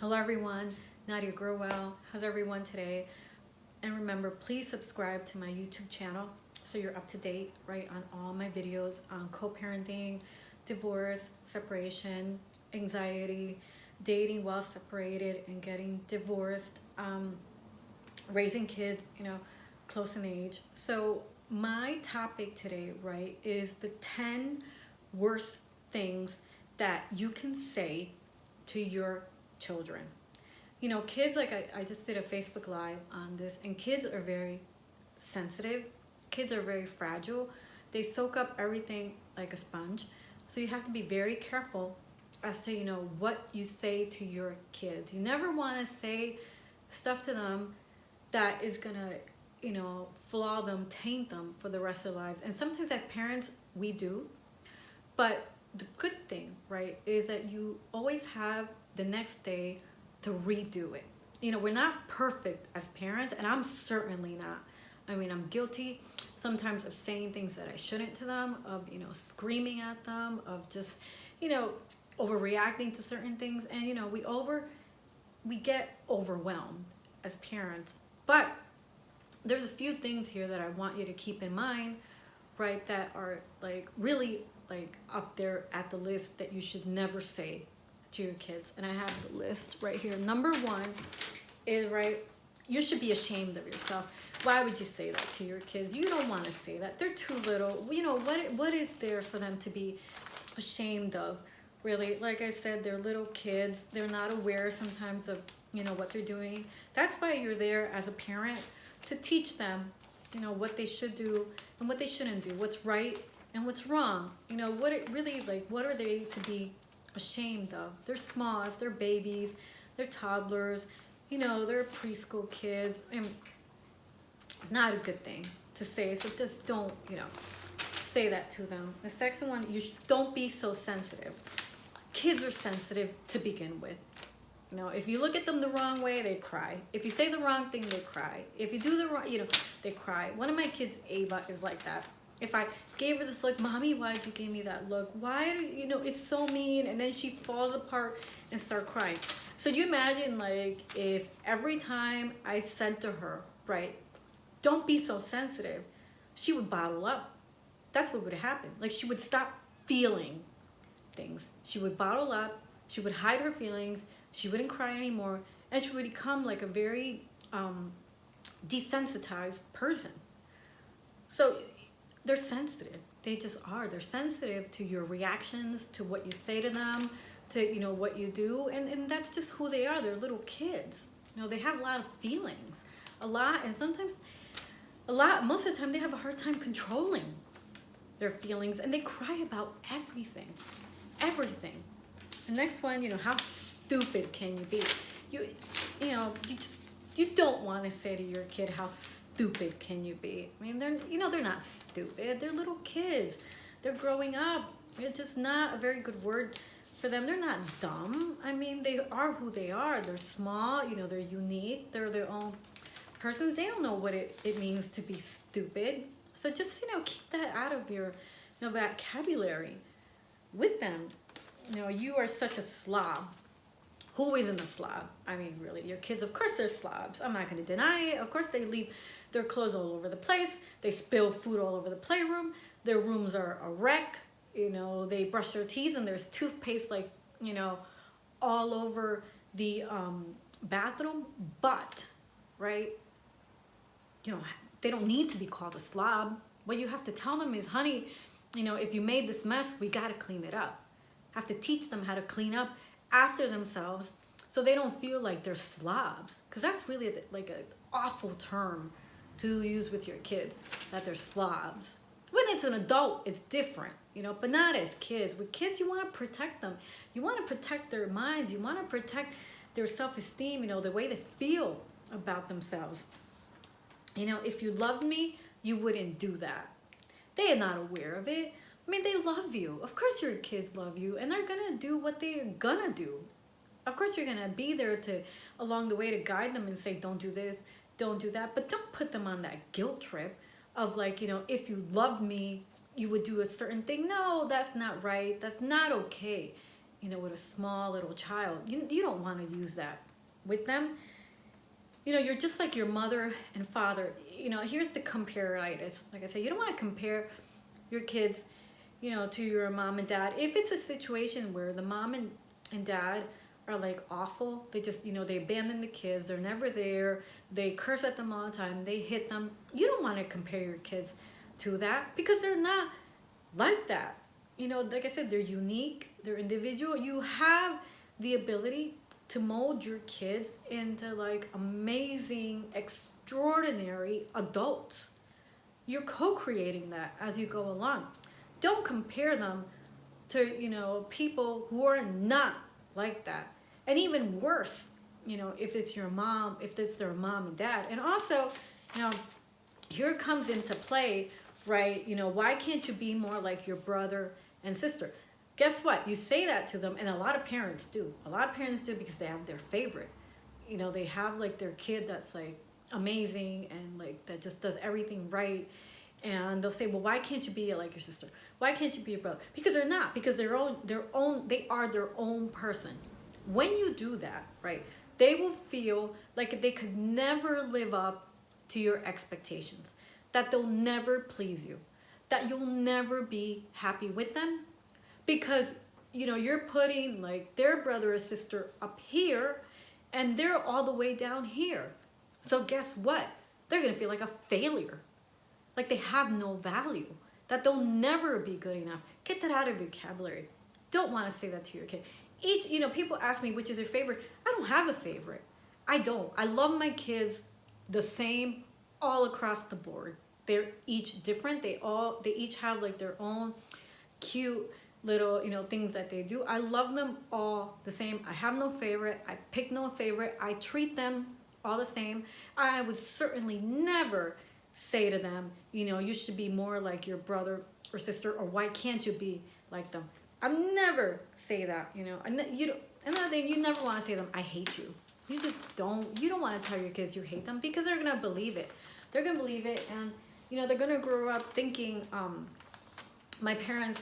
Hello everyone, Nadia Growell. How's everyone today? And remember, please subscribe to my YouTube channel so you're up to date, right, on all my videos on co-parenting, divorce, separation, anxiety, dating while separated and getting divorced, raising kids, close in age. So my topic today, right, is the 10 worst things that you can say to your children. Kids, like I just did a Facebook Live on this, and kids are very sensitive. Kids are very fragile. They soak up everything like a sponge. So you have to be very careful as to, what you say to your kids. You never want to say stuff to them that is going to, flaw them, taint them for the rest of their lives. And sometimes as parents, we do. But the good thing, right, is that you always have the next day to redo it. We're not perfect as parents, and I'm certainly not. I mean, I'm guilty sometimes of saying things that I shouldn't to them, of, screaming at them, of just, overreacting to certain things. And, we get overwhelmed as parents. But there's a few things here that I want you to keep in mind, right, that are like really like up there at the list that you should never say to your kids. And I have the list right here. Number one is, right, you should be ashamed of yourself. Why would you say that to your kids? You don't want to say that. They're too little. What is there for them to be ashamed of? Really, like I said, they're little kids. They're not aware sometimes of, what they're doing. That's why you're there as a parent, to teach them, what they should do and what they shouldn't do, what's right and what's wrong. What are they to be ashamed of? They're small. If they're babies, they're toddlers, they're preschool kids, and not a good thing to say. So just don't, say that to them. The second one, don't be so sensitive. Kids are sensitive to begin with. If you look at them the wrong way, they cry. If you say the wrong thing, they cry. If you do the wrong, they cry. One of my kids, Ava, is like that. If I gave her this look, Mommy, why'd you give me that look? Why do it's so mean? And then she falls apart and start crying. So you imagine, like, if every time I said to her, right, don't be so sensitive, she would bottle up. That's what would happen. Like, she would stop feeling things. She would bottle up. She would hide her feelings. She wouldn't cry anymore. And she would become like a very desensitized person. So they're sensitive. They just are. They're sensitive to your reactions, to what you say to them, to, what you do. And that's just who they are. They're little kids. They have a lot of feelings. And sometimes, most of the time, they have a hard time controlling their feelings. And they cry about everything. Everything. The next one, how stupid can you be? You don't want to say to your kid, how stupid can you be? I mean, they're not stupid. They're little kids. They're growing up. It's just not a very good word for them. They're not dumb. I mean, they are who they are. They're small. They're unique. They're their own persons. They don't know what it means to be stupid. So just, keep that out of your vocabulary with them. You are such a slob. Who isn't a slob? I mean, really, your kids, of course they're slobs. I'm not going to deny it. Of course they leave their clothes all over the place. They spill food all over the playroom. Their rooms are a wreck. They brush their teeth and there's toothpaste, like, all over the bathroom. But, right, they don't need to be called a slob. What you have to tell them is, honey, if you made this mess, we got to clean it up. Have to teach them how to clean up after themselves so they don't feel like they're slobs. Because that's really like an awful term to use with your kids, that they're slobs. When it's an adult, it's different, but not as kids. With kids, you want to protect them. You want to protect their minds. You want to protect their self-esteem, the way they feel about themselves. If you loved me, you wouldn't do that. They are not aware of it. I mean, they love you. Of course your kids love you, and they're going to do what they're going to do. Of course you're going to be there along the way to guide them and say, don't do this, don't do that. But don't put them on that guilt trip of like, if you loved me, you would do a certain thing. No, that's not right. That's not okay. with a small little child. You don't want to use that with them. You're just like your mother and father. Here's the comparatitis. Like I said, you don't want to compare your kids, to your mom and dad. If it's a situation where the mom and dad are like awful, they just, they abandon the kids, they're never there, they curse at them all the time, they hit them. You don't want to compare your kids to that, because they're not like that. Like I said, they're unique, they're individual. You have the ability to mold your kids into like amazing, extraordinary adults. You're co-creating that as you go along. Don't compare them to, people who are not like that. And even worse, if it's your mom, if it's their mom and dad. And also, here comes into play, right? Why can't you be more like your brother and sister? Guess what? You say that to them, and a lot of parents do. A lot of parents do, because they have their favorite. They have like their kid that's like amazing and like that just does everything right. And they'll say, well, why can't you be like your sister? Why can't you be your brother? Because they're not. Because they are their own person. When you do that, right, they will feel like they could never live up to your expectations, that they'll never please you, that you'll never be happy with them, because you're putting like their brother or sister up here and they're all the way down here. So guess what? They're gonna feel like a failure, like they have no value, that they'll never be good enough. Get that out of your vocabulary. Don't want to say that to your kid. People ask me, which is your favorite? I don't have a favorite. I don't. I love my kids the same all across the board. They're each different. They each have like their own cute little, things that they do. I love them all the same. I have no favorite. I pick no favorite. I treat them all the same. I would certainly never say to them, you should be more like your brother or sister, or why can't you be like them? I never say that, another thing, you never want to say to them, I hate you. You don't want to tell your kids you hate them, because they're going to believe it. They're going to believe it, and, they're going to grow up thinking, my parents,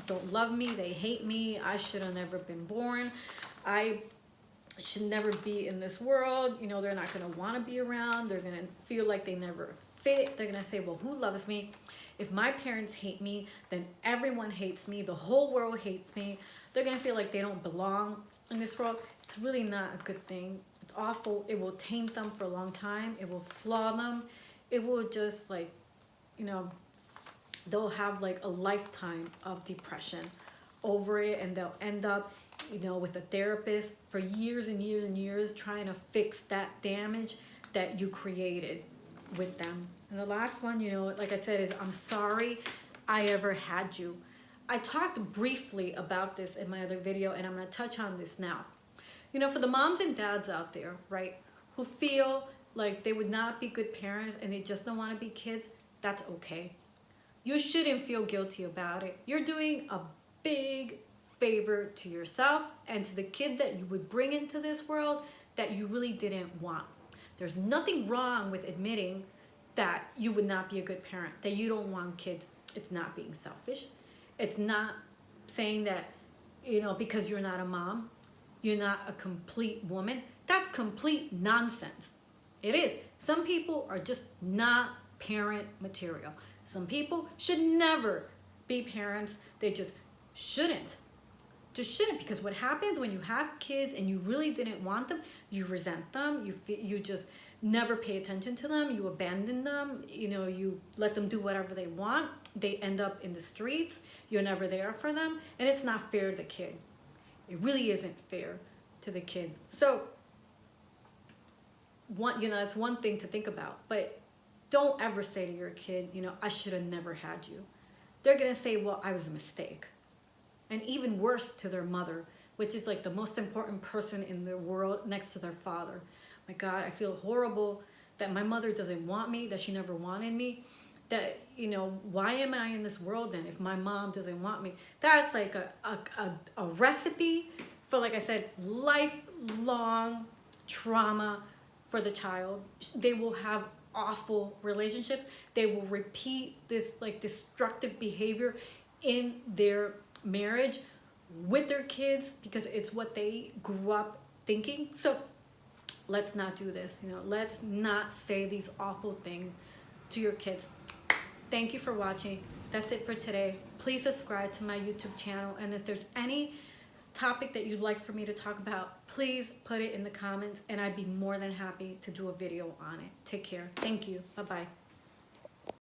don't love me, they hate me, I should have never been born, I should never be in this world, they're not going to want to be around, they're going to feel like they never fit, they're going to say, well, who loves me? If my parents hate me, then everyone hates me, the whole world hates me. They're going to feel like they don't belong in this world. It's really not a good thing. It's awful. It will taint them for a long time. It will flaw them. It will just like, they'll have like a lifetime of depression over it, and they'll end up, with a therapist for years and years and years trying to fix that damage that you created with them. And the last one, like I said, is I'm sorry I ever had you. I talked briefly about this in my other video, and I'm going to touch on this now. For the moms and dads out there, right, who feel like they would not be good parents and they just don't want to be kids, that's okay. You shouldn't feel guilty about it. You're doing a big favor to yourself and to the kid that you would bring into this world that you really didn't want. There's nothing wrong with admitting that you would not be a good parent, that you don't want kids. It's not being selfish. It's not saying that, because you're not a mom, you're not a complete woman. That's complete nonsense. It is. Some people are just not parent material. Some people should never be parents. They just shouldn't. Just shouldn't, because what happens when you have kids and you really didn't want them, you resent them, you just never pay attention to them, you abandon them, you let them do whatever they want, they end up in the streets, you're never there for them, and it's not fair to the kid. It really isn't fair to the kid. So, that's one thing to think about, but don't ever say to your kid, I should have never had you. They're gonna say, well, I was a mistake. And even worse, to their mother, which is like the most important person in the world next to their father. My God, I feel horrible that my mother doesn't want me, that she never wanted me, that, why am I in this world then if my mom doesn't want me? That's like a recipe for, like I said, lifelong trauma for the child. They will have awful relationships. They will repeat this like destructive behavior in their marriage with their kids because it's what they grew up thinking. So let's not do this. You know, let's not say these awful things to your kids. Thank you for watching. That's it for today. Please subscribe to my YouTube channel, and if there's any topic that you'd like for me to talk about, please put it in the comments and I'd be more than happy to do a video on it. Take care. Thank you. Bye-bye.